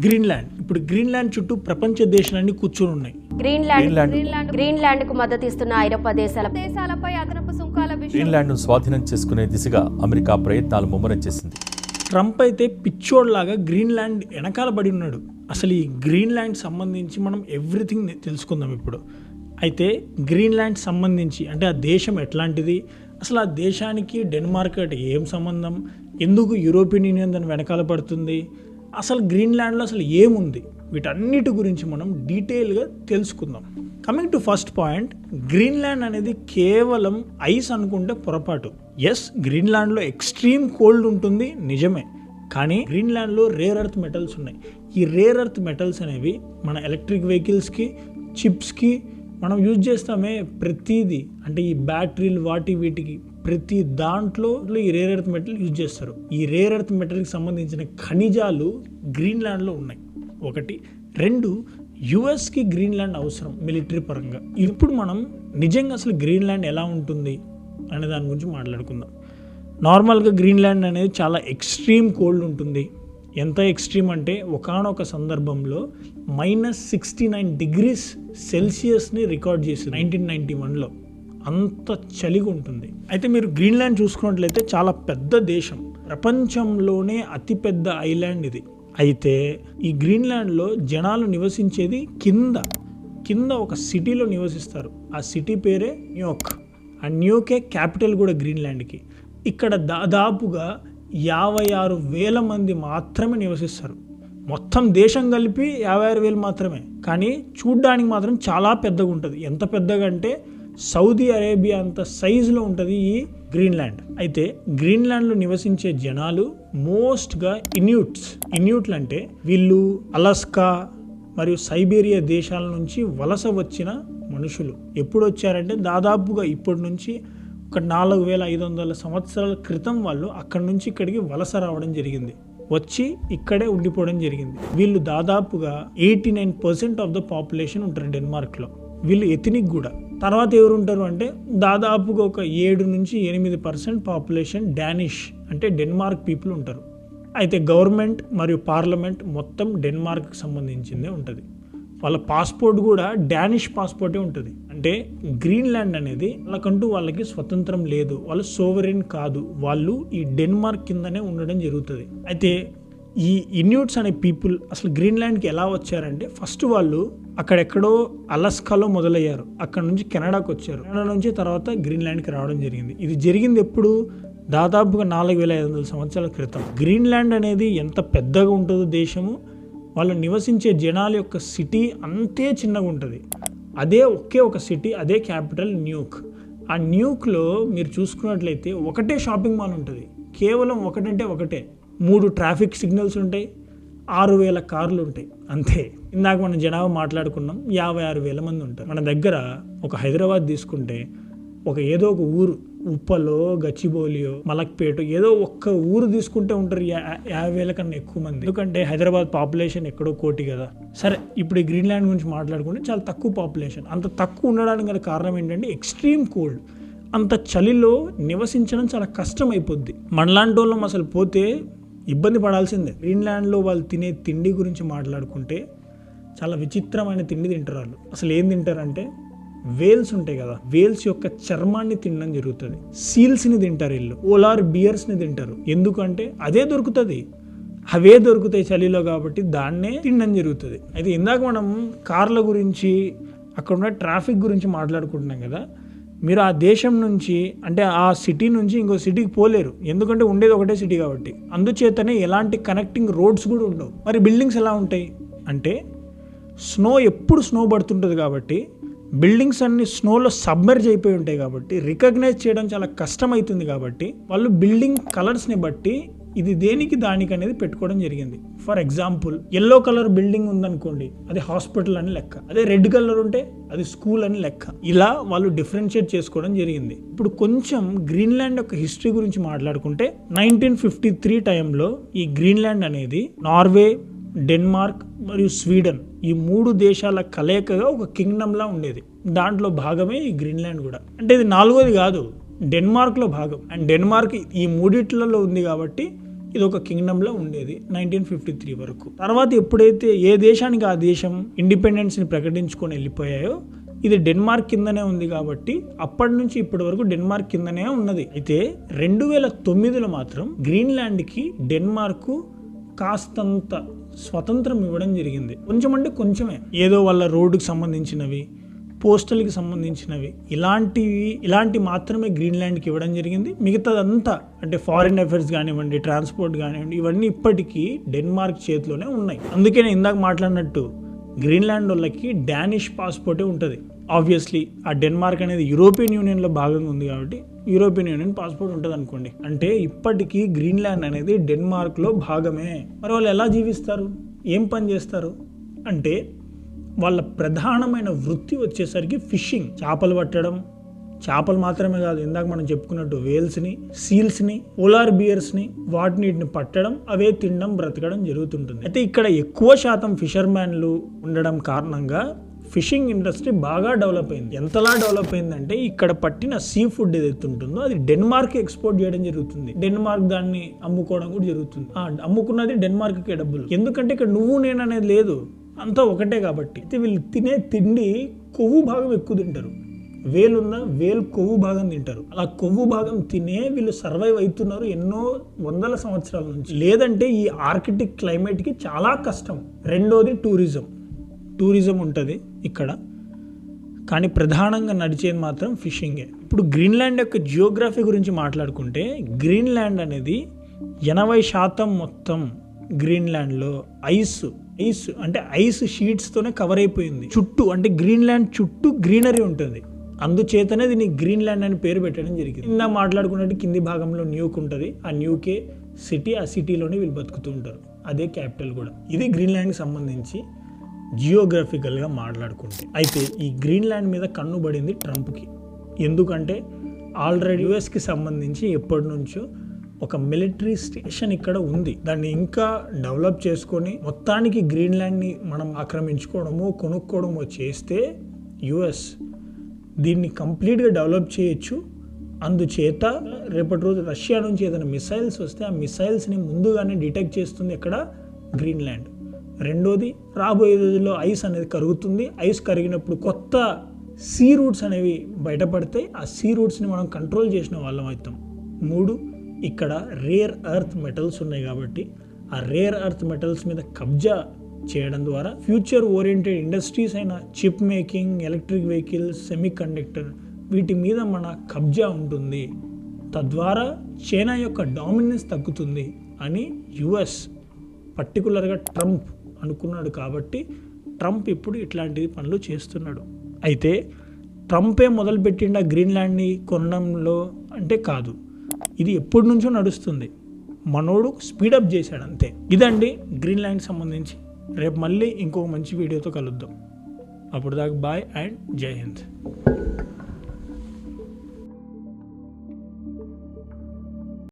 Greenland. ఇప్పుడు Greenland చుట్టూ ప్రపంచ దేశాలన్నీ కూర్చొని ఉన్నాయి. గ్రీన్లాండ్ కు మద్దతు ఇస్తున్న ఐరోపా దేశాలపై అదనపు సుంకాల గ్రీన్లాండ్ ను స్వాధీనం చేసుకునే దిశగా అమెరికా ప్రయత్నాలు ముమ్మరం చేసింది. ట్రంప్ అయితే పిచ్చోడ్లాగా గ్రీన్లాండ్ వెనకాల పడి ఉన్నాడు. అసలు ఈ గ్రీన్లాండ్ సంబంధించి మనం ఎవ్రీథింగ్ తెలుసుకుందాం ఇప్పుడు. అయితే గ్రీన్లాండ్ సంబంధించి అంటే ఆ దేశం ఎట్లాంటిది, అసలు ఆ దేశానికి డెన్మార్క్ అంటే ఏం సంబంధం, ఎందుకు యూరోపియన్ యూనియన్ దాని వెనకాల పడుతుంది, అసలు గ్రీన్లాండ్లో అసలు ఏముంది, వీటన్నిటి గురించి మనం డీటెయిల్గా తెలుసుకుందాం. Coming to first point, Greenland అనేది కేవలం ఐస్ అనుకుంటే పొరపాటు. ఎస్, గ్రీన్లాండ్లో ఎక్స్ట్రీమ్ కోల్డ్ ఉంటుంది నిజమే, కానీ గ్రీన్లాండ్లో రేర్ ఎర్త్ మెటల్స్ ఉన్నాయి. ఈ రేర్ ఎర్త్ మెటల్స్ అనేవి మన ఎలక్ట్రిక్ వెహికల్స్కి, చిప్స్కి మనం యూజ్ చేస్తామే ప్రతిదీ, అంటే ఈ బ్యాటరీలు వీటికి ప్రతి దాంట్లో ఈ రేర్ ఎర్త్ మెటల్ యూజ్ చేస్తారు. ఈ రేర్ ఎర్త్ మెటల్కి సంబంధించిన ఖనిజాలు గ్రీన్లాండ్లో ఉన్నాయి. ఒకటి. రెండు, యుఎస్కి గ్రీన్లాండ్ అవసరం మిలిటరీ పరంగా. ఇప్పుడు మనం నిజంగా అసలు గ్రీన్లాండ్ ఎలా ఉంటుంది అనే దాని గురించి మాట్లాడుకుందాం. నార్మల్గా గ్రీన్లాండ్ అనేది చాలా ఎక్స్ట్రీమ్ కోల్డ్ ఉంటుంది. ఎంత ఎక్స్ట్రీమ్ అంటే ఒకానొక సందర్భంలో -69 degrees సెల్సియస్ని రికార్డ్ చేసింది 1991లో. అంత చలిగా ఉంటుంది. అయితే మీరు గ్రీన్లాండ్ చూసుకున్నట్లయితే చాలా పెద్ద దేశం, ప్రపంచంలోనే అతిపెద్ద ఐలాండ్ ఇది. అయితే ఈ గ్రీన్లాండ్లో జనాలు నివసించేది కింద ఒక సిటీలో నివసిస్తారు. ఆ సిటీ పేరే న్యూయార్క్. ఆ న్యూయార్కే క్యాపిటల్ కూడా గ్రీన్లాండ్కి. ఇక్కడ దాదాపుగా 56,000 మంది మాత్రమే నివసిస్తారు. మొత్తం దేశం కలిపి 56,000 మాత్రమే, కానీ చూడ్డానికి మాత్రం చాలా పెద్దగా ఉంటుంది. ఎంత పెద్దగా అంటే సౌదీ అరేబియా అంత సైజులో ఉంటుంది ఈ గ్రీన్లాండ్. అయితే గ్రీన్లాండ్లో నివసించే జనాలు మోస్ట్గా ఇన్యూట్లు అంటే వీళ్ళు అలాస్కా మరియు సైబీరియా దేశాల నుంచి వలస వచ్చిన మనుషులు. ఎప్పుడు వచ్చారంటే దాదాపుగా ఇప్పటి నుంచి ఒక 4,500 సంవత్సరాల క్రితం వాళ్ళు అక్కడి నుంచి ఇక్కడికి వలస రావడం జరిగింది, వచ్చి ఇక్కడే ఉండిపోవడం జరిగింది. వీళ్ళు దాదాపుగా 89% ఆఫ్ ద పాపులేషన్ ఉంటారు డెన్మార్క్లో. వీళ్ళు ఎథనిక్ కూడా. తర్వాత ఎవరు ఉంటారు అంటే దాదాపుగా ఒక 7-8% పాపులేషన్ డానిష్ అంటే డెన్మార్క్ పీపుల్ ఉంటారు. అయితే గవర్నమెంట్ మరియు పార్లమెంట్ మొత్తం డెన్మార్క్కి సంబంధించిందే ఉంటుంది. వాళ్ళ పాస్పోర్ట్ కూడా డానిష్ పాస్పోర్టే ఉంటుంది. అంటే గ్రీన్లాండ్ అనేది వాళ్ళకి స్వతంత్రం లేదు, వాళ్ళు సోవరెన్ కాదు, వాళ్ళు ఈ డెన్మార్క్ కిందనే ఉండడం జరుగుతుంది. అయితే ఈ ఇన్యూట్స్ అనే పీపుల్ అసలు గ్రీన్లాండ్కి ఎలా వచ్చారంటే ఫస్ట్ వాళ్ళు అక్కడెక్కడో అలాస్కాలో మొదలయ్యారు, అక్కడ నుంచి కెనడాకి వచ్చారు, కెనడా నుంచి తర్వాత గ్రీన్లాండ్కి రావడం జరిగింది. ఇది జరిగింది ఎప్పుడు? దాదాపుగా 4,500 సంవత్సరాల క్రితం. గ్రీన్లాండ్ అనేది ఎంత పెద్దగా ఉంటుందో దేశము, వాళ్ళు నివసించే జనాల యొక్క సిటీ అంతే చిన్నగా ఉంటుంది. అదే ఒకే ఒక సిటీ, అదే క్యాపిటల్ న్యూయార్క్. ఆ న్యూయార్క్లో మీరు చూసుకున్నట్లయితే ఒకటే షాపింగ్ మాల్ ఉంటుంది, కేవలం ఒకటే 3 ట్రాఫిక్ సిగ్నల్స్ ఉంటాయి, 6,000 కార్లు ఉంటాయి, అంతే. ఇందాక మనం జనాభా మాట్లాడుకున్నాం, 56,000 మంది ఉంటారు. మన దగ్గర ఒక హైదరాబాద్ తీసుకుంటే ఏదో ఒక ఊరు, ఉప్పలో, గచ్చిబౌలియో, మలక్పేట, ఏదో ఒక్క ఊరు తీసుకుంటే ఉంటారు 50,000 కన్నా ఎక్కువ మంది. ఎందుకంటే హైదరాబాద్ పాపులేషన్ ఎక్కడో 1 కోటి కదా. సరే, ఇప్పుడు ఈ గ్రీన్లాండ్ గురించి మాట్లాడుకుంటే చాలా తక్కువ పాపులేషన్. అంత తక్కువ ఉండడానికి గల కారణం ఏంటంటే ఎక్స్ట్రీమ్ కోల్డ్. అంత చలిలో నివసించడం చాలా కష్టం అయిపోద్ది. మనలాంటి వాళ్ళం అసలు పోతే ఇబ్బంది పడాల్సిందే. గ్రీన్లాండ్లో వాళ్ళు తినే తిండి గురించి మాట్లాడుకుంటే చాలా విచిత్రమైన తిండి తింటారు వాళ్ళు. అసలు ఏం తింటారంటే వేల్స్ ఉంటాయి కదా, వేల్స్ యొక్క చర్మాన్ని తినడం జరుగుతుంది. సీల్స్ని తింటారు వీళ్ళు, ఓలార్ బియర్స్ని తింటారు. ఎందుకంటే అదే దొరుకుతుంది, అవే దొరుకుతాయి చలిలో, కాబట్టి దాన్నే తినడం జరుగుతుంది. అయితే ఇందాక మనం కార్ల గురించి, అక్కడ ఉన్న ట్రాఫిక్ గురించి మాట్లాడుకుంటున్నాం కదా. మీరు ఆ దేశం నుంచి అంటే ఆ సిటీ నుంచి ఇంకో సిటీకి పోలేరు, ఎందుకంటే ఉండేది ఒకటే సిటీ కాబట్టి. అందుచేతనే ఎలాంటి కనెక్టింగ్ రోడ్స్ కూడా ఉండవు. మరి బిల్డింగ్స్ ఎలా ఉంటాయి అంటే ఎప్పుడు స్నో పడుతుంటుంది కాబట్టి బిల్డింగ్స్ అన్ని స్నోలో సబ్మెర్జ్ అయిపోయి ఉంటాయి కాబట్టి రికగ్నైజ్ చేయడం చాలా కష్టమవుతుంది. కాబట్టి వాళ్ళు బిల్డింగ్ కలర్స్ని బట్టి ఇది దేనికి దానికి అనేది పెట్టుకోవడం జరిగింది. For example, yellow colour building ఉందనుకోండి, అది హాస్పిటల్ అని లెక్క. అదే రెడ్ కలర్ ఉంటే అది స్కూల్ అని లెక్క. ఇలా వాళ్ళు డిఫరెన్షియేట్ చేసుకోవడం జరిగింది. ఇప్పుడు కొంచెం గ్రీన్లాండ్ యొక్క హిస్టరీ గురించి మాట్లాడుకుంటే 1953 టైంలో ఈ గ్రీన్లాండ్ అనేది నార్వే, డెన్మార్క్ మరియు స్వీడన్ ఈ 3 దేశాల కలయికగా ఒక కింగ్డమ్ లా ఉండేది. దాంట్లో భాగమే ఈ గ్రీన్లాండ్ కూడా. అంటే ఇది 4వది కాదు, డెన్మార్క్లో భాగం. అండ్ డెన్మార్క్ ఈ 3 ఉంది కాబట్టి ఇది ఒక కింగ్డమ్లో ఉండేది 1953 వరకు. తర్వాత ఎప్పుడైతే ఏ దేశానికి ఆ దేశం ఇండిపెండెన్స్ని ప్రకటించుకొని వెళ్ళిపోయాయో ఇది డెన్మార్క్ కిందనే ఉంది కాబట్టి అప్పటి నుంచి ఇప్పటి వరకు డెన్మార్క్ కిందనే ఉన్నది. అయితే 2009లో మాత్రం గ్రీన్లాండ్కి డెన్మార్క్ కాస్తంత స్వతంత్రం ఇవ్వడం జరిగింది. కొంచెం అంటే కొంచెమే, ఏదో వాళ్ళ రోడ్డుకి సంబంధించినవి, పోస్టల్కి సంబంధించినవి ఇలాంటి మాత్రమే గ్రీన్లాండ్కి ఇవ్వడం జరిగింది. మిగతాదంతా అంటే ఫారిన్ అఫైర్స్ కానివ్వండి, ట్రాన్స్పోర్ట్ కానివ్వండి, ఇవన్నీ ఇప్పటికీ డెన్మార్క్ చేతిలోనే ఉన్నాయి. అందుకే నేను ఇందాక మాట్లాడినట్టు గ్రీన్లాండ్ వాళ్ళకి డానిష్ పాస్పోర్టే ఉంటుంది. ఆబ్వియస్లీ ఆ డెన్మార్క్ అనేది యూరోపియన్ యూనియన్లో భాగంగా ఉంది కాబట్టి యూరోపియన్ యూనియన్ పాస్పోర్ట్ ఉంటుంది అనుకోండి. అంటే ఇప్పటికీ గ్రీన్లాండ్ అనేది డెన్మార్క్లో భాగమే. మరి వాళ్ళు ఎలా జీవిస్తారు, ఏం పని చేస్తారు అంటే వాళ్ళ ప్రధానమైన వృత్తి వచ్చేసరికి ఫిషింగ్, చేపలు పట్టడం. చేపలు మాత్రమే కాదు, ఇందాక మనం చెప్పుకున్నట్టు వేల్స్ని, సీల్స్ని, పోలార్ బియర్స్ని వాటిని పట్టడం, అవే తినడం, బ్రతకడం జరుగుతుంటుంది. అయితే ఇక్కడ ఎక్కువ శాతం ఫిషర్మ్యాన్లు ఉండడం కారణంగా ఫిషింగ్ ఇండస్ట్రీ బాగా డెవలప్ అయింది. ఎంతలా డెవలప్ అయిందంటే ఇక్కడ పట్టిన సీ ఫుడ్ ఏదైతే ఉంటుందో అది డెన్మార్క్ ఎక్స్పోర్ట్ చేయడం జరుగుతుంది. డెన్మార్క్ దాన్ని అమ్ముకోవడం కూడా జరుగుతుంది. అమ్ముకున్నది డెన్మార్క్కే డబ్బులు. ఎందుకంటే ఇక్కడ నువ్వు నేను అనేది లేదు, అంతా ఒకటే కాబట్టి. అయితే వీళ్ళు తినే తిండి కొవ్వు భాగం ఎక్కువ తింటారు. వేలుందా, వేలు కొవ్వు భాగం తింటారు. అలా కొవ్వు భాగం తినే వీళ్ళు సర్వైవ్ అవుతున్నారు ఎన్నో వందల సంవత్సరాల నుంచి. లేదంటే ఈ ఆర్కిటిక్ క్లైమేట్కి చాలా కష్టం. రెండోది టూరిజం ఉంటుంది ఇక్కడ, కానీ ప్రధానంగా నడిచేది మాత్రం ఫిషింగే. ఇప్పుడు గ్రీన్లాండ్ యొక్క జియోగ్రఫీ గురించి మాట్లాడుకుంటే గ్రీన్లాండ్ అనేది 80% మొత్తం గ్రీన్లాండ్లో ఐస్ అంటే ఐస్ షీట్స్తోనే కవర్ అయిపోయింది. చుట్టూ అంటే గ్రీన్లాండ్ చుట్టూ గ్రీనరీ ఉంటుంది. అందుచేతనే దీన్ని గ్రీన్లాండ్ అని పేరు పెట్టడం జరిగింది. కింద మాట్లాడుకున్నట్టు కింది భాగంలో న్యూక్ ఉంటుంది. ఆ న్యూకే సిటీ, ఆ సిటీలోనే వీళ్ళు బతుకుతూ ఉంటారు. అదే క్యాపిటల్ కూడా. ఇది గ్రీన్లాండ్కి సంబంధించి జియోగ్రఫికల్గా మాట్లాడుకుంటే. అయితే ఈ గ్రీన్లాండ్ మీద కన్ను పడింది ట్రంప్కి. ఎందుకంటే ఆల్రెడీ యుఎస్కి సంబంధించి ఎప్పటి నుంచో ఒక మిలిటరీ స్టేషన్ ఇక్కడ ఉంది. దాన్ని ఇంకా డెవలప్ చేసుకొని మొత్తానికి గ్రీన్లాండ్ని మనం ఆక్రమించుకోవడమో కొనుక్కోవడమో చేస్తే యుఎస్ దీన్ని కంప్లీట్గా డెవలప్ చేయొచ్చు. అందుచేత రేపటి రోజు రష్యా నుంచి ఏదైనా మిసైల్స్ వస్తే ఆ మిసైల్స్ని ముందుగానే డిటెక్ట్ చేస్తుంది ఎక్కడ, గ్రీన్లాండ్. రెండోది, రాబోయే రోజుల్లో ఐస్ అనేది కరుగుతుంది. ఐస్ కరిగినప్పుడు కొత్త సీ రూట్స్ అనేవి బయటపడతాయి. ఆ సీ రూట్స్ని మనం కంట్రోల్ చేసిన వాళ్ళం అవుతాం. 3, ఇక్కడ రేర్ ఎర్త్ మెటల్స్ ఉన్నాయి కాబట్టి ఆ రేర్ ఎర్త్ మెటల్స్ మీద కబ్జా చేయడం ద్వారా ఫ్యూచర్ ఓరియంటెడ్ ఇండస్ట్రీస్ అయిన chip making, electric vehicles, semi conductor వీటి మీద మన కబ్జా ఉంటుంది. తద్వారా చైనా యొక్క డామినెన్స్ తగ్గుతుంది అని యుఎస్ పర్టికులర్గా ట్రంప్ అనుకున్నాడు. కాబట్టి ట్రంప్ ఇప్పుడు ఇట్లాంటి పనులు చేస్తున్నాడు. అయితే ట్రంపే మొదలుపెట్టిండ గ్రీన్లాండ్ని కొనడంలో అంటే కాదు, ఇది ఎప్పటి నుంచో నడుస్తుంది. మనోడు స్పీడప్ చేశాడు అంతే. ఇదండి గ్రీన్లాండ్ సంబంధించి. రేపు మళ్ళీ ఇంకొక మంచి వీడియోతో కలుద్దాం. అప్పుడు దాకా బాయ్ అండ్ జై హింద్.